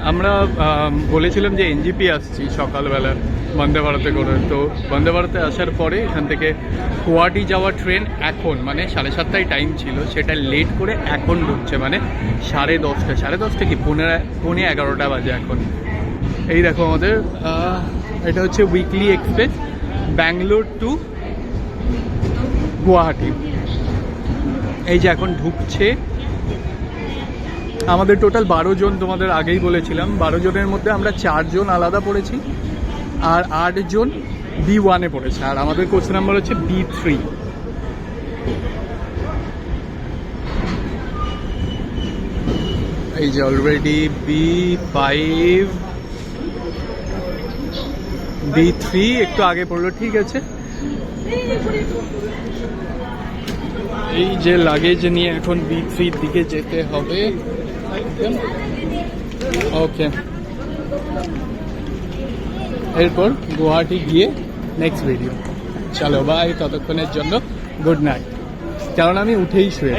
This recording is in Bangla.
আমরা বলেছিলাম যে এনজিপি আসছি সকালবেলা বন্দে ভারতে করে, তো বন্দে ভারতে আসার পরে এখান থেকে গুয়াহাটি যাওয়ার ট্রেন এখন মানে 7:30টায় টাইম ছিল, সেটা লেট করে এখন ঢুকছে, মানে 10:30 কি 11:15 বাজে এখন। এই দেখো আমাদের এটা হচ্ছে weekly express Bangalore to Guwahati. এই যে এখন ঢুকছে। আমাদের টোটাল 12 জন, তোমাদের আগেই বলেছিলাম 12 জনের মধ্যে আমরা 4 জন আলাদা পড়েছি আর 8 জন B1-এ পড়েছে, আর আমাদের কোচ নাম্বার হচ্ছে B3। এই যে অলরেডি B5 B3 একটু আগে পড়লো, ঠিক আছে। এই যে লাগেজ নিয়ে এখন B3-র দিকে যেতে হবে। ওকে, এরপর গুয়াহাটি গিয়ে নেক্সট ভিডিও। চলো বাই, ততক্ষণের জন্য গুড নাইট, কারণ আমি উঠেই শুয়ে